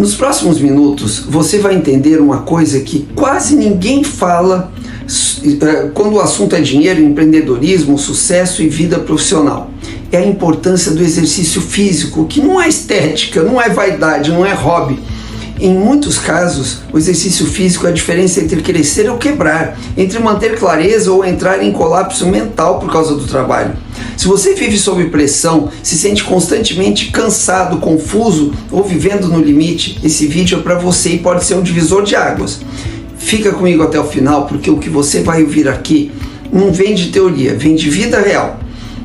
Nos próximos minutos, você vai entender uma coisa que quase ninguém fala quando o assunto é dinheiro, empreendedorismo, sucesso e vida profissional. É a importância do exercício físico, que não é estética, não é vaidade, não é hobby. Em muitos casos, o exercício físico é a diferença entre crescer ou quebrar, entre manter clareza ou entrar em colapso mental por causa do trabalho. Se você vive sob pressão, se sente constantemente cansado, confuso ou vivendo no limite, esse vídeo é para você e pode ser um divisor de águas. Fica comigo até o final, porque o que você vai ouvir aqui não vem de teoria, vem de vida real.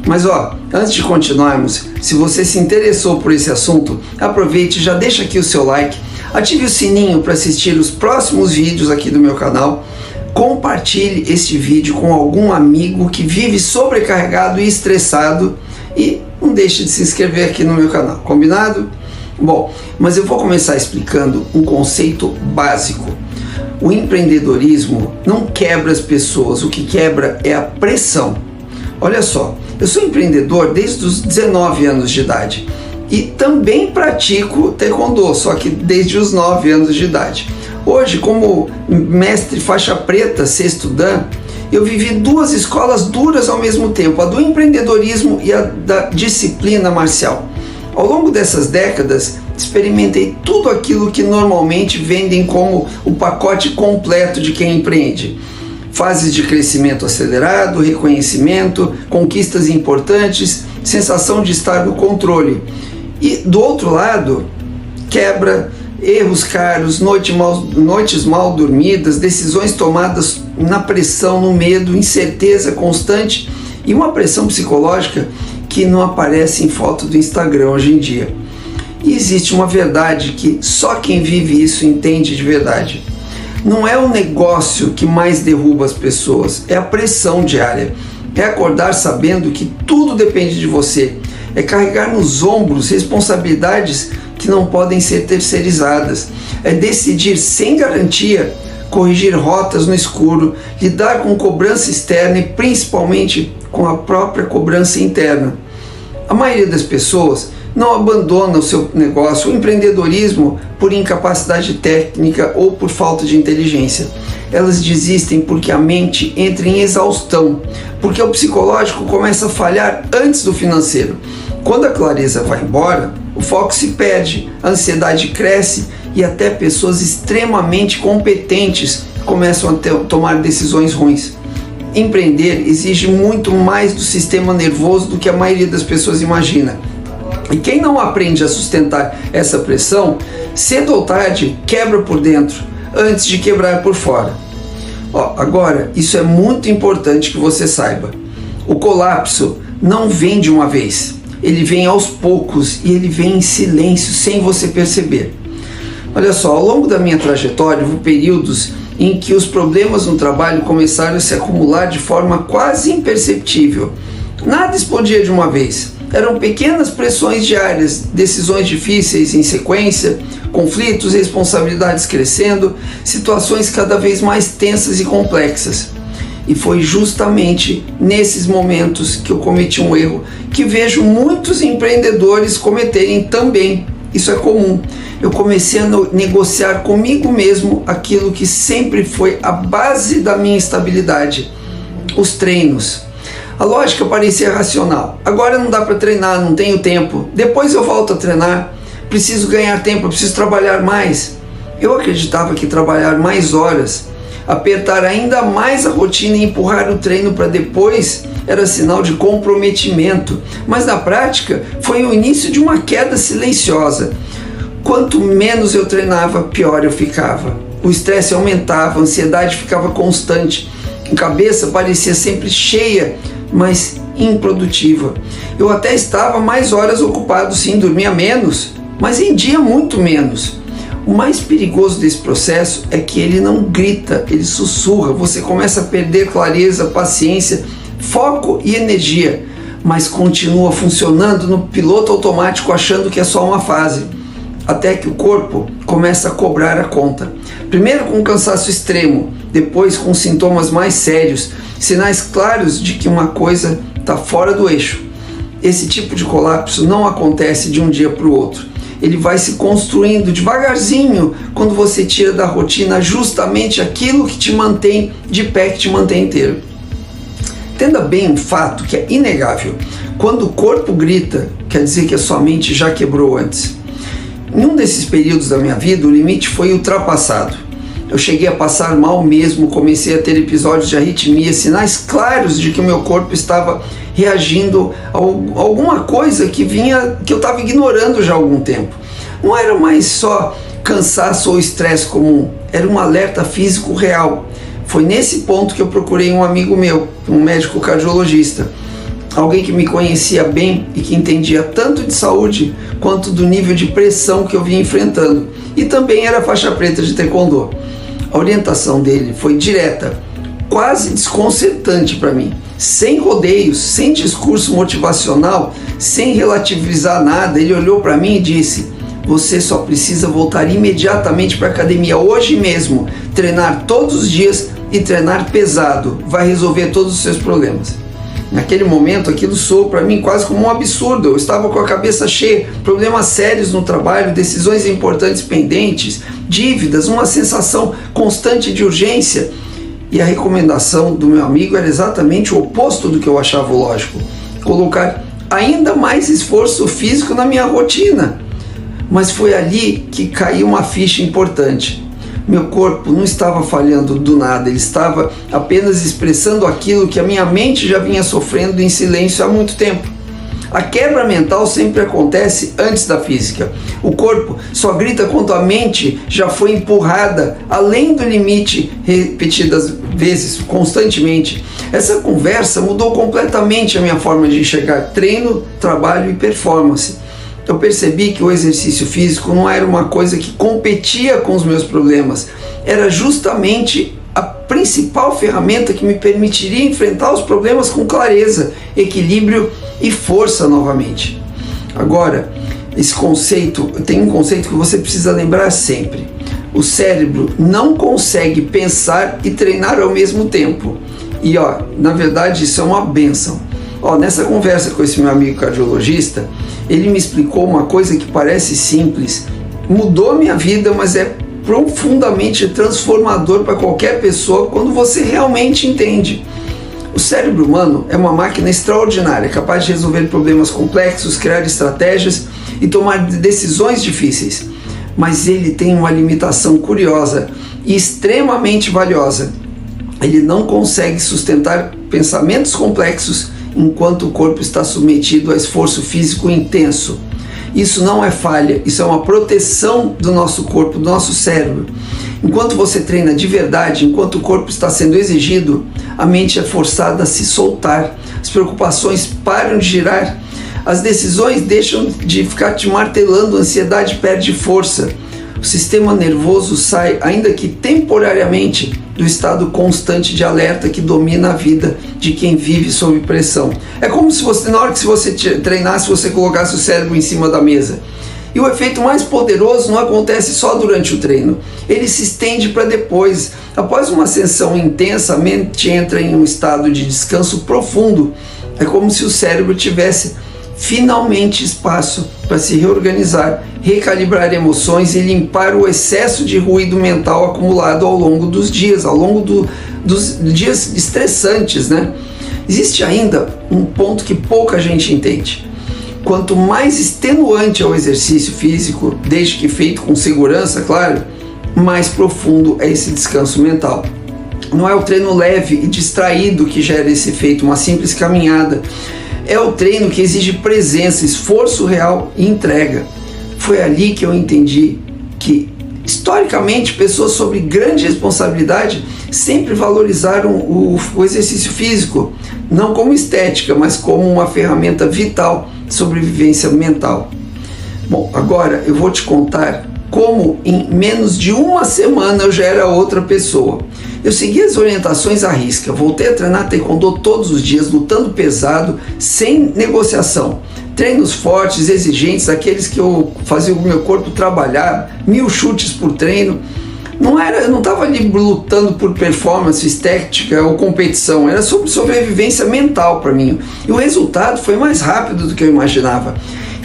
Mas antes de continuarmos, se você se interessou por esse assunto, aproveite e já deixa aqui o seu like, ative o sininho para assistir os próximos vídeos aqui do meu canal, compartilhe este vídeo com algum amigo que vive sobrecarregado e estressado e não deixe de se inscrever aqui no meu canal, combinado? Bom, mas eu vou começar explicando um conceito básico. O empreendedorismo não quebra as pessoas, o que quebra é a pressão. Olha só, eu sou empreendedor desde os 19 anos de idade e também pratico taekwondo, só que desde os 9 anos de idade. Hoje, como mestre faixa preta, sexto dan, eu vivi duas escolas duras ao mesmo tempo, a do empreendedorismo e a da disciplina marcial. Ao longo dessas décadas, experimentei tudo aquilo que normalmente vendem como o pacote completo de quem empreende. Fases de crescimento acelerado, reconhecimento, conquistas importantes, sensação de estar no controle. E do outro lado, quebra, erros caros, noites mal dormidas, decisões tomadas na pressão, no medo, incerteza constante e uma pressão psicológica que não aparece em foto do Instagram hoje em dia. E existe uma verdade que só quem vive isso entende de verdade. Não é o negócio que mais derruba as pessoas, é a pressão diária. É acordar sabendo que tudo depende de você. É carregar nos ombros responsabilidades que não podem ser terceirizadas. É decidir sem garantia, corrigir rotas no escuro, lidar com cobrança externa e principalmente com a própria cobrança interna. A maioria das pessoas não abandona o seu negócio, o empreendedorismo, por incapacidade técnica ou por falta de inteligência. Elas desistem porque a mente entra em exaustão, porque o psicológico começa a falhar antes do financeiro. Quando a clareza vai embora, o foco se perde, a ansiedade cresce e até pessoas extremamente competentes começam a tomar decisões ruins. Empreender exige muito mais do sistema nervoso do que a maioria das pessoas imagina. E quem não aprende a sustentar essa pressão, cedo ou tarde quebra por dentro, antes de quebrar por fora. Agora, isso é muito importante que você saiba. O colapso não vem de uma vez, ele vem aos poucos e ele vem em silêncio, sem você perceber. Olha só, ao longo da minha trajetória, houve períodos em que os problemas no trabalho começaram a se acumular de forma quase imperceptível. Nada explodia de uma vez. Eram pequenas pressões diárias, decisões difíceis em sequência, conflitos, responsabilidades crescendo, situações cada vez mais tensas e complexas. E foi justamente nesses momentos que eu cometi um erro que vejo muitos empreendedores cometerem também. Isso é comum. Eu comecei a negociar comigo mesmo aquilo que sempre foi a base da minha estabilidade: os treinos. A lógica parecia racional. Agora não dá para treinar, não tenho tempo. Depois eu volto a treinar. Preciso ganhar tempo, preciso trabalhar mais. Eu acreditava que trabalhar mais horas, apertar ainda mais a rotina e empurrar o treino para depois era sinal de comprometimento. Mas na prática foi o início de uma queda silenciosa. Quanto menos eu treinava, pior eu ficava. O estresse aumentava, a ansiedade ficava constante. A cabeça parecia sempre cheia, mas improdutiva. Eu até estava mais horas ocupado, sim, dormia menos, mas rendia muito menos. O mais perigoso desse processo é que ele não grita, ele sussurra. Você começa a perder clareza, paciência, foco e energia, mas continua funcionando no piloto automático, achando que é só uma fase, até que o corpo começa a cobrar a conta. Primeiro com cansaço extremo, depois com sintomas mais sérios, sinais claros de que uma coisa está fora do eixo. Esse tipo de colapso não acontece de um dia para o outro. ele vai se construindo devagarzinho quando você tira da rotina justamente aquilo que te mantém de pé, que te mantém inteiro. Entenda bem um fato que é inegável. Quando o corpo grita, quer dizer que a sua mente já quebrou antes. Em um desses períodos da minha vida, o limite foi ultrapassado. Eu cheguei a passar mal mesmo, comecei a ter episódios de arritmia, sinais claros de que o meu corpo estava reagindo a alguma coisa que eu estava ignorando já há algum tempo. Não era mais só cansaço ou estresse comum, era um alerta físico real. Foi nesse ponto que eu procurei um amigo meu, um médico cardiologista, alguém que me conhecia bem e que entendia tanto de saúde quanto do nível de pressão que eu vinha enfrentando, e também era faixa preta de taekwondo. A orientação dele foi direta, quase desconcertante para mim, sem rodeios, sem discurso motivacional, sem relativizar nada. Ele olhou para mim e disse: você só precisa voltar imediatamente para a academia hoje mesmo, treinar todos os dias e treinar pesado, vai resolver todos os seus problemas. Naquele momento aquilo soou para mim quase como um absurdo. Eu estava com a cabeça cheia, problemas sérios no trabalho, decisões importantes pendentes, dívidas, uma sensação constante de urgência. E a recomendação do meu amigo era exatamente o oposto do que eu achava lógico: colocar ainda mais esforço físico na minha rotina. Mas foi ali que caiu uma ficha importante. Meu corpo não estava falhando do nada, ele estava apenas expressando aquilo que a minha mente já vinha sofrendo em silêncio há muito tempo. A quebra mental sempre acontece antes da física. O corpo só grita quando a mente já foi empurrada além do limite repetidas vezes, constantemente. Essa conversa mudou completamente a minha forma de enxergar treino, trabalho e performance. Eu percebi que o exercício físico não era uma coisa que competia com os meus problemas, era justamente a principal ferramenta que me permitiria enfrentar os problemas com clareza, equilíbrio e força novamente. Agora, tem um conceito que você precisa lembrar sempre: o cérebro não consegue pensar e treinar ao mesmo tempo. E na verdade isso é uma bênção. Nessa conversa com esse meu amigo cardiologista, ele me explicou uma coisa que parece simples, mudou a minha vida, mas é profundamente transformador para qualquer pessoa quando você realmente entende. O cérebro humano é uma máquina extraordinária, capaz de resolver problemas complexos, criar estratégias e tomar decisões difíceis. Mas ele tem uma limitação curiosa e extremamente valiosa. Ele não consegue sustentar pensamentos complexos enquanto o corpo está submetido a esforço físico intenso. Isso não é falha, isso é uma proteção do nosso corpo, do nosso cérebro. Enquanto você treina de verdade, enquanto o corpo está sendo exigido, a mente é forçada a se soltar, as preocupações param de girar, as decisões deixam de ficar te martelando, a ansiedade perde força. O sistema nervoso sai, ainda que temporariamente, do estado constante de alerta que domina a vida de quem vive sob pressão. É como se você, na hora que você treinasse, você colocasse o cérebro em cima da mesa. E o efeito mais poderoso não acontece só durante o treino, ele se estende para depois. Após uma sessão intensa, a mente entra em um estado de descanso profundo. É como se o cérebro tivesse finalmente espaço para se reorganizar, recalibrar emoções e limpar o excesso de ruído mental acumulado ao longo dos dias, ao longo dos dias estressantes, né? Existe ainda um ponto que pouca gente entende. Quanto mais extenuante é o exercício físico, desde que feito com segurança, claro, mais profundo é esse descanso mental. Não é o treino leve e distraído que gera esse efeito, uma simples caminhada. É o treino que exige presença, esforço real e entrega. Foi ali que eu entendi que, historicamente, pessoas sob grande responsabilidade sempre valorizaram o exercício físico, não como estética, mas como uma ferramenta vital de sobrevivência mental. Bom, agora eu vou te contar como em menos de uma semana eu já era outra pessoa. Eu segui as orientações à risca, voltei a treinar taekwondo todos os dias, lutando pesado, sem negociação. Treinos fortes, exigentes, aqueles que eu fazia o meu corpo trabalhar, 1000 chutes por treino. Eu não estava ali lutando por performance, estética ou competição, era sobre sobrevivência mental para mim. E o resultado foi mais rápido do que eu imaginava.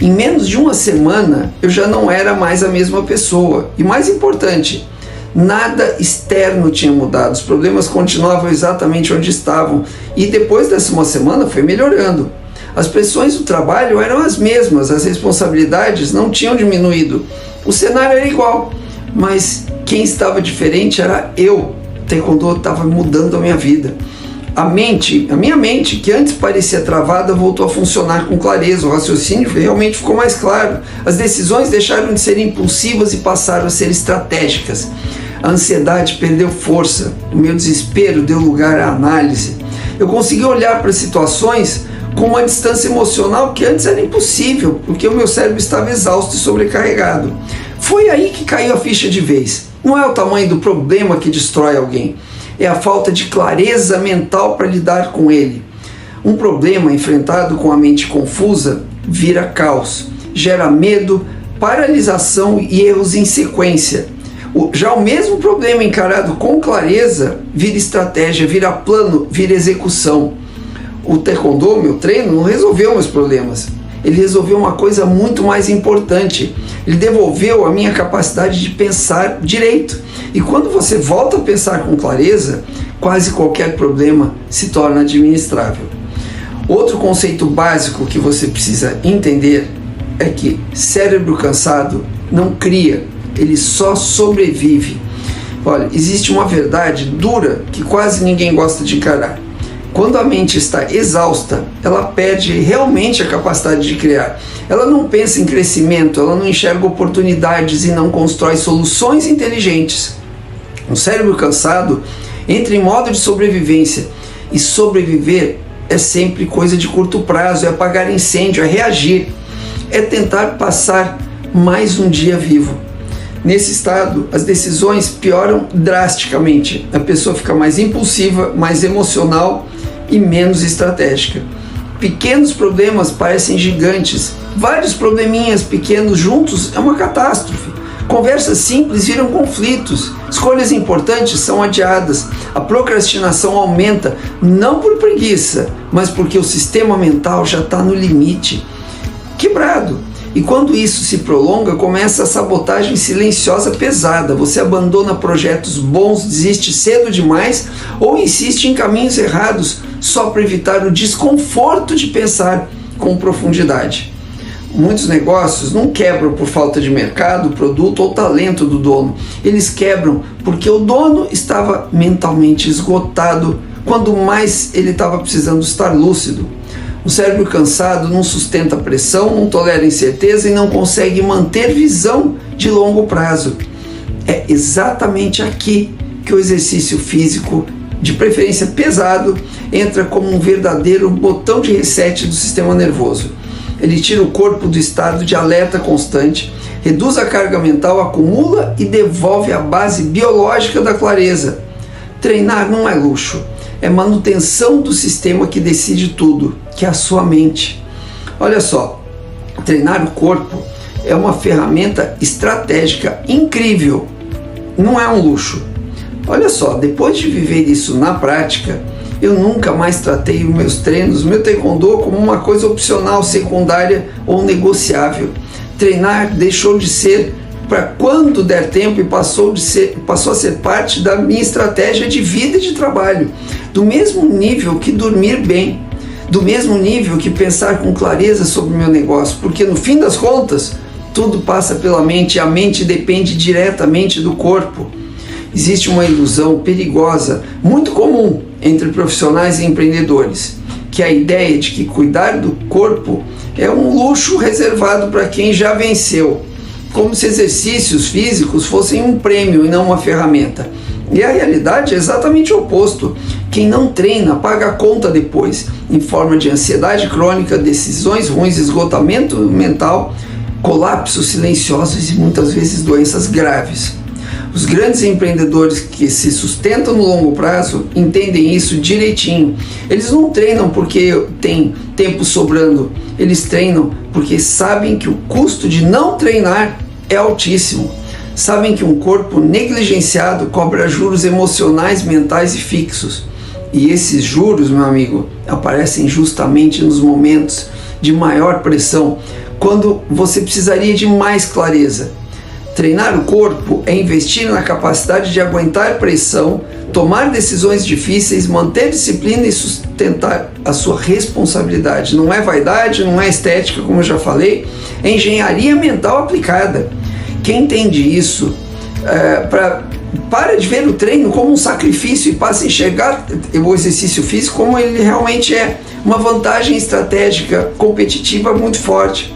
Em menos de uma semana, eu já não era mais a mesma pessoa. E mais importante, nada externo tinha mudado, os problemas continuavam exatamente onde estavam. E depois dessa uma semana foi melhorando. As pressões do trabalho eram as mesmas, as responsabilidades não tinham diminuído. O cenário era igual, mas quem estava diferente era eu. O Taekwondo estava mudando a minha vida. A minha mente, que antes parecia travada, voltou a funcionar com clareza. O raciocínio realmente ficou mais claro. As decisões deixaram de ser impulsivas e passaram a ser estratégicas. A ansiedade perdeu força. O meu desespero deu lugar à análise. Eu consegui olhar para situações com uma distância emocional que antes era impossível, porque o meu cérebro estava exausto e sobrecarregado. Foi aí que caiu a ficha de vez. Não é o tamanho do problema que destrói alguém, é a falta de clareza mental para lidar com ele. Um problema enfrentado com a mente confusa vira caos, gera medo, paralisação e erros em sequência. Já o mesmo problema encarado com clareza vira estratégia, vira plano, vira execução. O Taekwondo, meu treino, não resolveu meus problemas. Ele resolveu uma coisa muito mais importante. Ele devolveu a minha capacidade de pensar direito. E quando você volta a pensar com clareza, quase qualquer problema se torna administrável. Outro conceito básico que você precisa entender é que cérebro cansado não cria, ele só sobrevive. Olha, existe uma verdade dura que quase ninguém gosta de encarar. Quando a mente está exausta, ela perde realmente a capacidade de criar. Ela não pensa em crescimento, ela não enxerga oportunidades e não constrói soluções inteligentes. Um cérebro cansado entra em modo de sobrevivência, e sobreviver é sempre coisa de curto prazo, é apagar incêndio, é reagir, é tentar passar mais um dia vivo. Nesse estado, as decisões pioram drasticamente, a pessoa fica mais impulsiva, mais emocional e menos estratégica. Pequenos problemas parecem gigantes, vários probleminhas pequenos juntos é uma catástrofe. Conversas simples viram conflitos, escolhas importantes são adiadas, a procrastinação aumenta, não por preguiça, mas porque o sistema mental já está no limite, quebrado. E quando isso se prolonga, começa a sabotagem silenciosa pesada. Você abandona projetos bons, desiste cedo demais ou insiste em caminhos errados só para evitar o desconforto de pensar com profundidade. Muitos negócios não quebram por falta de mercado, produto ou talento do dono. Eles quebram porque o dono estava mentalmente esgotado quando mais ele estava precisando estar lúcido. O cérebro cansado não sustenta pressão, não tolera incerteza e não consegue manter visão de longo prazo. É exatamente aqui que o exercício físico, de preferência pesado, entra como um verdadeiro botão de reset do sistema nervoso. Ele tira o corpo do estado de alerta constante, reduz a carga mental, acumula e devolve a base biológica da clareza. Treinar não é luxo. É manutenção do sistema que decide tudo, que é a sua mente. Olha só, treinar o corpo é uma ferramenta estratégica incrível, não é um luxo. Olha só, depois de viver isso na prática, eu nunca mais tratei os meus treinos, meu Taekwondo como uma coisa opcional, secundária ou negociável. Treinar deixou de ser para quando der tempo e passou a ser parte da minha estratégia de vida e de trabalho, do mesmo nível que dormir bem, do mesmo nível que pensar com clareza sobre o meu negócio, porque no fim das contas, tudo passa pela mente e a mente depende diretamente do corpo. Existe uma ilusão perigosa, muito comum entre profissionais e empreendedores, que é a ideia de que cuidar do corpo é um luxo reservado para quem já venceu, como se exercícios físicos fossem um prêmio e não uma ferramenta. E a realidade é exatamente o oposto. Quem não treina paga a conta depois, em forma de ansiedade crônica, decisões ruins, esgotamento mental, colapsos silenciosos e muitas vezes doenças graves. Os grandes empreendedores que se sustentam no longo prazo entendem isso direitinho. Eles não treinam porque tem tempo sobrando, eles treinam porque sabem que o custo de não treinar é altíssimo. Sabem que um corpo negligenciado cobra juros emocionais, mentais e fixos. E esses juros, meu amigo, aparecem justamente nos momentos de maior pressão, quando você precisaria de mais clareza. Treinar o corpo é investir na capacidade de aguentar pressão, tomar decisões difíceis, manter disciplina e sustentar a sua responsabilidade. Não é vaidade, não é estética, como eu já falei, é engenharia mental aplicada. Quem entende isso, para de ver o treino como um sacrifício e passa a enxergar o exercício físico como ele realmente é, uma vantagem estratégica competitiva muito forte.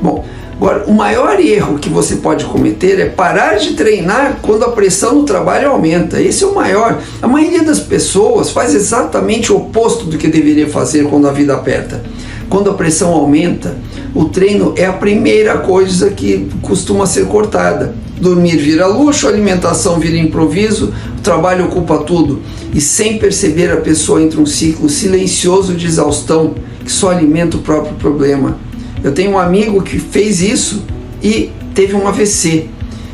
Bom, agora, o maior erro que você pode cometer é parar de treinar quando a pressão no trabalho aumenta. Esse é o maior. A maioria das pessoas faz exatamente o oposto do que deveria fazer quando a vida aperta. Quando a pressão aumenta, o treino é a primeira coisa que costuma ser cortada. Dormir vira luxo, a alimentação vira improviso, o trabalho ocupa tudo. E sem perceber, a pessoa entra um ciclo silencioso de exaustão que só alimenta o próprio problema. Eu tenho um amigo que fez isso e teve um AVC.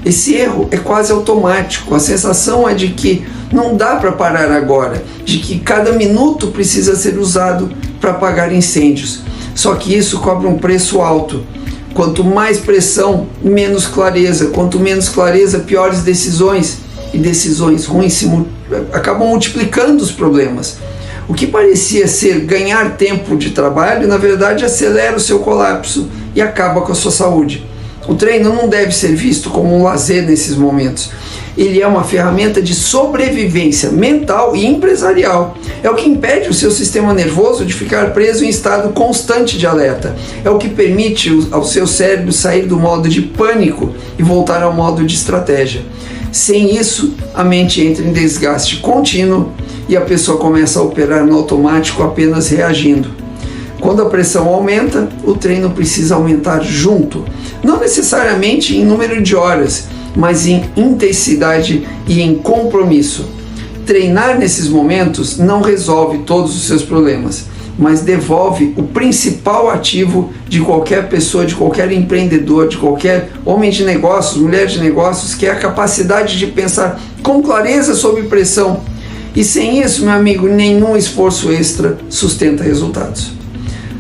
Esse erro é quase automático. A sensação é de que não dá para parar agora, de que cada minuto precisa ser usado para apagar incêndios. Só que isso cobra um preço alto. Quanto mais pressão, menos clareza. Quanto menos clareza, piores decisões. E decisões ruins acabam multiplicando os problemas. O que parecia ser ganhar tempo de trabalho, na verdade acelera o seu colapso e acaba com a sua saúde. O treino não deve ser visto como um lazer nesses momentos. Ele é uma ferramenta de sobrevivência mental e empresarial. É o que impede o seu sistema nervoso de ficar preso em estado constante de alerta. É o que permite ao seu cérebro sair do modo de pânico e voltar ao modo de estratégia. Sem isso, a mente entra em desgaste contínuo e a pessoa começa a operar no automático apenas reagindo. Quando a pressão aumenta, o treino precisa aumentar junto. Não necessariamente em número de horas, mas em intensidade e em compromisso. Treinar nesses momentos não resolve todos os seus problemas, mas devolve o principal ativo de qualquer pessoa, de qualquer empreendedor, de qualquer homem de negócios, mulher de negócios, que é a capacidade de pensar com clareza sob pressão. E sem isso, meu amigo, nenhum esforço extra sustenta resultados.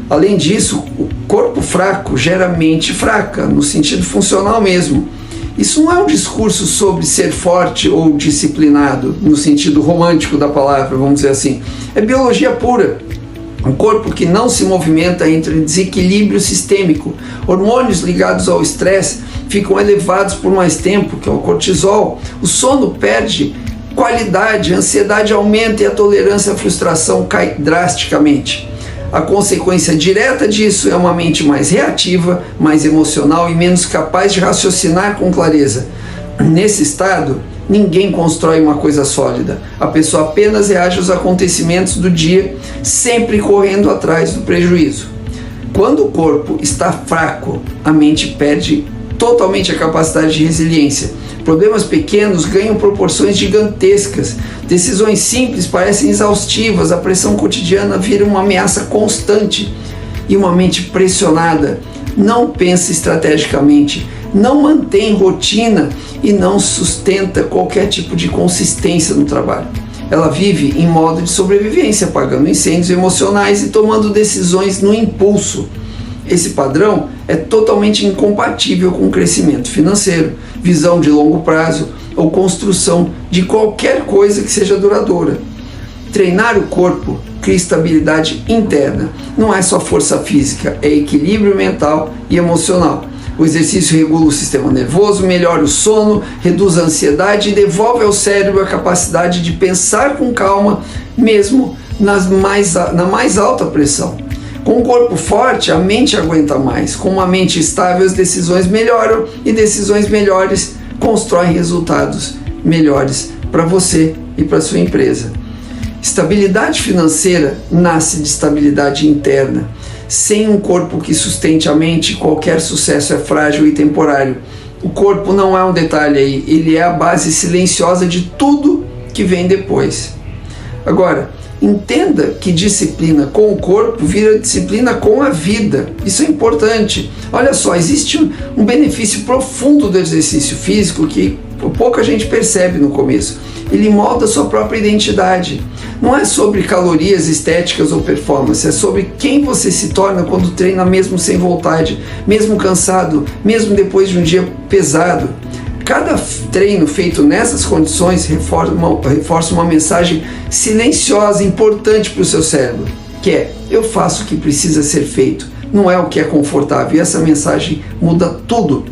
Além disso, o corpo fraco gera mente fraca, no sentido funcional mesmo. Isso não é um discurso sobre ser forte ou disciplinado, no sentido romântico da palavra, vamos dizer assim. É biologia pura. Um corpo que não se movimenta entra em desequilíbrio sistêmico. Hormônios ligados ao estresse ficam elevados por mais tempo, que é o cortisol. O sono perde qualidade, a ansiedade aumenta e a tolerância à frustração cai drasticamente. A consequência direta disso é uma mente mais reativa, mais emocional e menos capaz de raciocinar com clareza. Nesse estado, ninguém constrói uma coisa sólida. A pessoa apenas reage aos acontecimentos do dia, sempre correndo atrás do prejuízo. Quando o corpo está fraco, a mente perde totalmente a capacidade de resiliência. Problemas pequenos ganham proporções gigantescas. Decisões simples parecem exaustivas. A pressão cotidiana vira uma ameaça constante. E uma mente pressionada não pensa estrategicamente, não mantém rotina e não sustenta qualquer tipo de consistência no trabalho. Ela vive em modo de sobrevivência, apagando incêndios emocionais e tomando decisões no impulso. Esse padrão é totalmente incompatível com o crescimento financeiro, visão de longo prazo ou construção de qualquer coisa que seja duradoura. Treinar o corpo cria estabilidade interna. Não é só força física, é equilíbrio mental e emocional. O exercício regula o sistema nervoso, melhora o sono, reduz a ansiedade e devolve ao cérebro a capacidade de pensar com calma, mesmo na mais alta pressão. Com um corpo forte, a mente aguenta mais. Com uma mente estável, as decisões melhoram e decisões melhores constroem resultados melhores para você e para sua empresa. Estabilidade financeira nasce de estabilidade interna. Sem um corpo que sustente a mente, qualquer sucesso é frágil e temporário. O corpo não é um detalhe aí, ele é a base silenciosa de tudo que vem depois. Agora, entenda que disciplina com o corpo vira disciplina com a vida. Isso é importante. Olha só, existe um benefício profundo do exercício físico que pouca gente percebe no começo. Ele molda a sua própria identidade. Não é sobre calorias, estéticas ou performance, é sobre quem você se torna quando treina mesmo sem vontade, mesmo cansado, mesmo depois de um dia pesado. Cada treino feito nessas condições reforça uma mensagem silenciosa, importante para o seu cérebro, que é: eu faço o que precisa ser feito, não é o que é confortável. E essa mensagem muda tudo.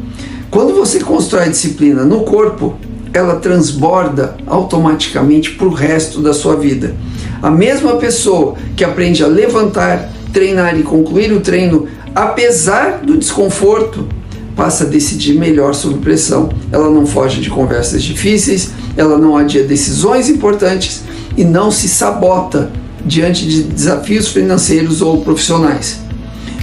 Quando você constrói disciplina no corpo, ela transborda automaticamente para o resto da sua vida. A mesma pessoa que aprende a levantar, treinar e concluir o treino, apesar do desconforto, passa a decidir melhor sob pressão. Ela não foge de conversas difíceis, ela não adia decisões importantes e não se sabota diante de desafios financeiros ou profissionais.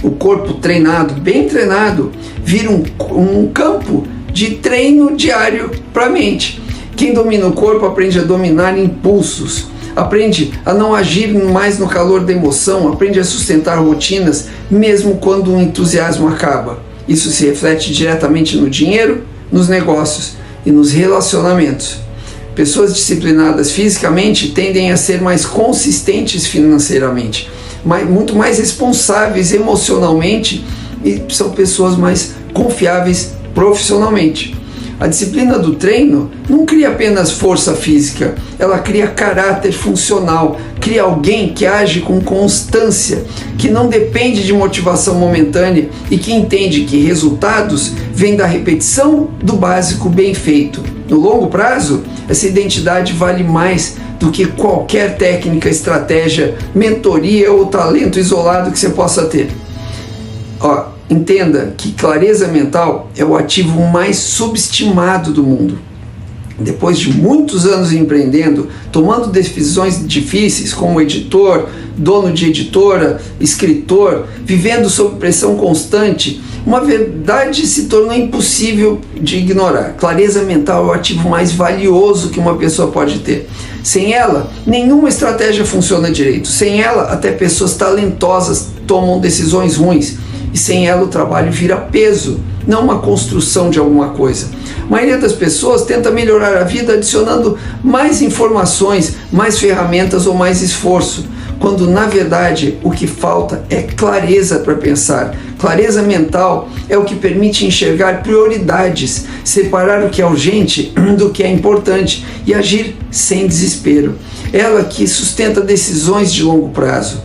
O corpo treinado, bem treinado, vira um campo de treino diário para a mente. Quem domina o corpo aprende a dominar impulsos, aprende a não agir mais no calor da emoção, aprende a sustentar rotinas mesmo quando o entusiasmo acaba. Isso se reflete diretamente no dinheiro, nos negócios e nos relacionamentos. Pessoas disciplinadas fisicamente tendem a ser mais consistentes financeiramente, muito mais responsáveis emocionalmente e são pessoas mais confiáveis profissionalmente. A disciplina do treino não cria apenas força física, ela cria caráter funcional, cria alguém que age com constância, que não depende de motivação momentânea e que entende que resultados vêm da repetição do básico bem feito. No longo prazo, essa identidade vale mais do que qualquer técnica, estratégia, mentoria ou talento isolado que você possa ter. Entenda que clareza mental é o ativo mais subestimado do mundo. Depois de muitos anos empreendendo, tomando decisões difíceis como editor, dono de editora, escritor, vivendo sob pressão constante, uma verdade se tornou impossível de ignorar. Clareza mental é o ativo mais valioso que uma pessoa pode ter. Sem ela, nenhuma estratégia funciona direito. Sem ela, até pessoas talentosas tomam decisões ruins. E sem ela o trabalho vira peso, não uma construção de alguma coisa. A maioria das pessoas tenta melhorar a vida adicionando mais informações, mais ferramentas ou mais esforço, quando na verdade o que falta é clareza para pensar. Clareza mental é o que permite enxergar prioridades, separar o que é urgente do que é importante e agir sem desespero. Ela que sustenta decisões de longo prazo,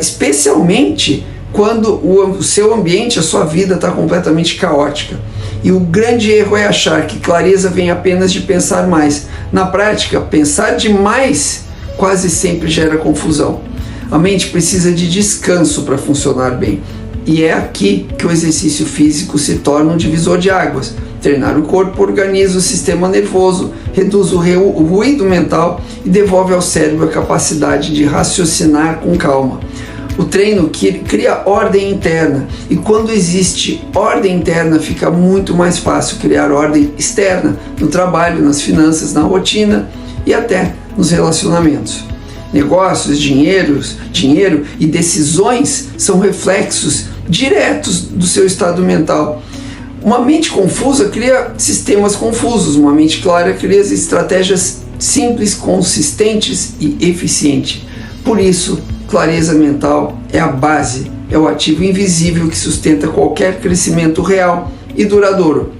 especialmente quando o seu ambiente, a sua vida está completamente caótica. E o grande erro é achar que clareza vem apenas de pensar mais. Na prática, pensar demais quase sempre gera confusão. A mente precisa de descanso para funcionar bem. E é aqui que o exercício físico se torna um divisor de águas. Treinar o corpo organiza o sistema nervoso, reduz o ruído mental e devolve ao cérebro a capacidade de raciocinar com calma. O treino cria ordem interna, e quando existe ordem interna, fica muito mais fácil criar ordem externa no trabalho, nas finanças, na rotina e até nos relacionamentos. Negócios, dinheiro e decisões são reflexos diretos do seu estado mental. Uma mente confusa cria sistemas confusos, uma mente clara cria estratégias simples, consistentes e eficientes. Por isso, clareza mental é a base, é o ativo invisível que sustenta qualquer crescimento real e duradouro.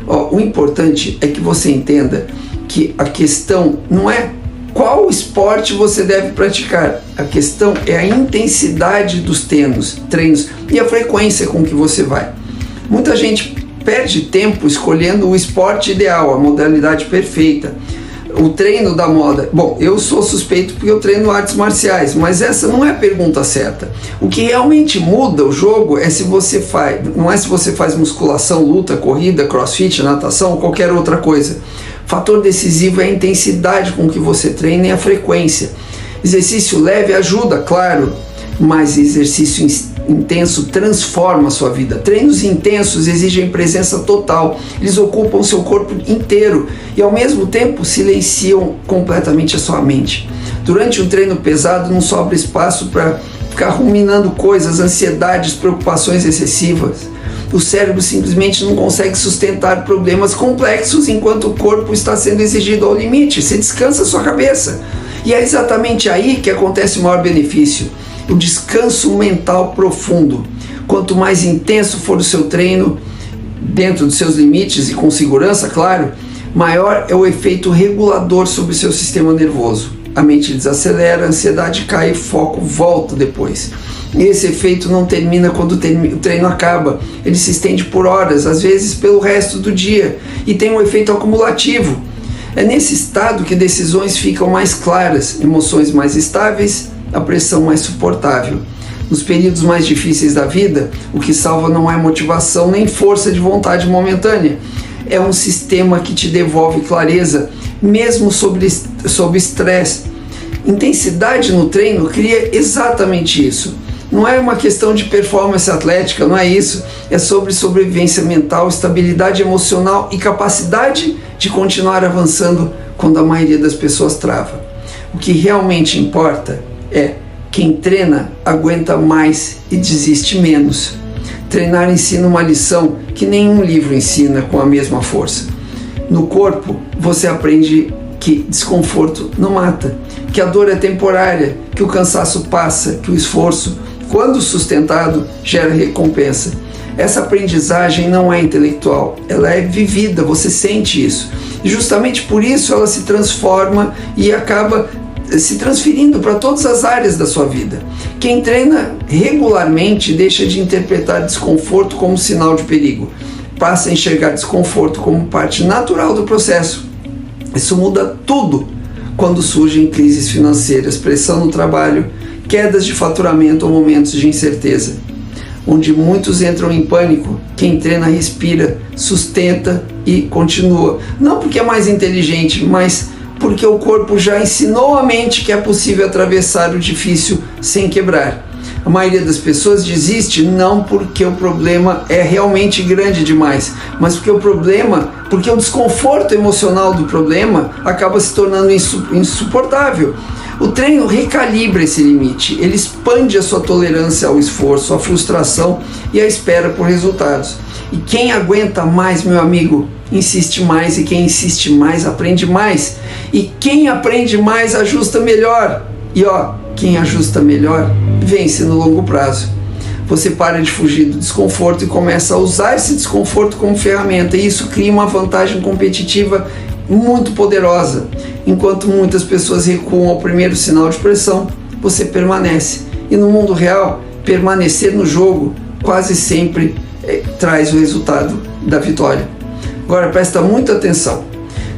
O importante é que você entenda que a questão não é qual esporte você deve praticar, a questão é a intensidade dos treinos e a frequência com que você vai. Muita gente perde tempo escolhendo o esporte ideal, a modalidade perfeita, o treino da moda. Bom, eu sou suspeito porque eu treino artes marciais, mas essa não é a pergunta certa. O que realmente muda o jogo é se você faz, não é se você faz musculação, luta, corrida, crossfit, natação, qualquer outra coisa. O fator decisivo é a intensidade com que você treina e a frequência. Exercício leve ajuda, claro, mas exercício intenso transforma a sua vida. Treinos intensos exigem presença total, eles ocupam seu corpo inteiro e ao mesmo tempo silenciam completamente a sua mente. Durante um treino pesado não sobra espaço para ficar ruminando coisas, ansiedades, preocupações excessivas. O cérebro simplesmente não consegue sustentar problemas complexos enquanto o corpo está sendo exigido ao limite. Você descansa a sua cabeça. E é exatamente aí que acontece o maior benefício, o descanso mental profundo. Quanto mais intenso for o seu treino, dentro dos seus limites e com segurança, claro, maior é o efeito regulador sobre o seu sistema nervoso. A mente desacelera, a ansiedade cai e o foco volta depois. E esse efeito não termina quando o treino acaba. Ele se estende por horas, às vezes pelo resto do dia, e tem um efeito acumulativo. É nesse estado que decisões ficam mais claras, emoções mais estáveis, a pressão mais suportável. Nos períodos mais difíceis da vida, o que salva não é motivação nem força de vontade momentânea. É um sistema que te devolve clareza, mesmo sob estresse. Intensidade no treino cria exatamente isso. Não é uma questão de performance atlética, não é isso. É sobre sobrevivência mental, estabilidade emocional e capacidade de continuar avançando quando a maioria das pessoas trava. O que realmente importa é quem treina aguenta mais e desiste menos. Treinar ensina uma lição que nenhum livro ensina com a mesma força. No corpo, você aprende que desconforto não mata, que a dor é temporária, que o cansaço passa, que o esforço, quando sustentado, gera recompensa. Essa aprendizagem não é intelectual, ela é vivida, você sente isso. E justamente por isso ela se transforma e acaba se transferindo para todas as áreas da sua vida. Quem treina regularmente deixa de interpretar desconforto como sinal de perigo, passa a enxergar desconforto como parte natural do processo. Isso muda tudo quando surgem crises financeiras, pressão no trabalho, quedas de faturamento ou momentos de incerteza, onde muitos entram em pânico. Quem treina respira, sustenta e continua. Não porque é mais inteligente, mas porque o corpo já ensinou a mente que é possível atravessar o difícil sem quebrar. A maioria das pessoas desiste não porque o problema é realmente grande demais, mas porque o desconforto emocional do problema acaba se tornando insuportável. O treino recalibra esse limite, ele expande a sua tolerância ao esforço, à frustração e à espera por resultados. E quem aguenta mais, meu amigo, insiste mais, e quem insiste mais aprende mais, e quem aprende mais ajusta melhor. E quem ajusta melhor vence no longo prazo. Você para de fugir do desconforto e começa a usar esse desconforto como ferramenta, e isso cria uma vantagem competitiva muito poderosa. Enquanto muitas pessoas recuam ao primeiro sinal de pressão, você permanece. E no mundo real, permanecer no jogo quase sempre traz o resultado da vitória. Agora presta muita atenção.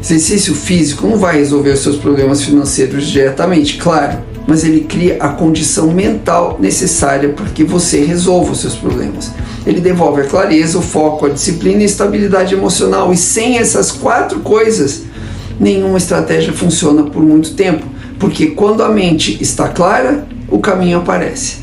Exercício físico não vai resolver os seus problemas financeiros diretamente, claro, mas ele cria a condição mental necessária para que você resolva os seus problemas. Ele devolve a clareza, o foco, a disciplina e a estabilidade emocional. E sem essas 4 coisas, nenhuma estratégia funciona por muito tempo, porque quando a mente está clara, o caminho aparece.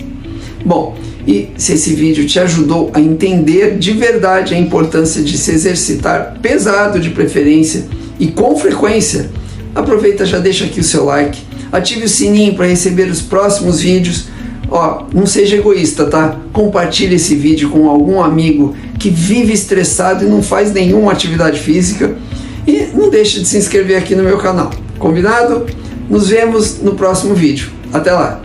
Bom, e se esse vídeo te ajudou a entender de verdade a importância de se exercitar pesado de preferência e com frequência, aproveita, já deixa aqui o seu like, ative o sininho para receber os próximos vídeos. Não seja egoísta, tá? Compartilhe esse vídeo com algum amigo que vive estressado e não faz nenhuma atividade física. E não deixe de se inscrever aqui no meu canal. Combinado? Nos vemos no próximo vídeo. Até lá!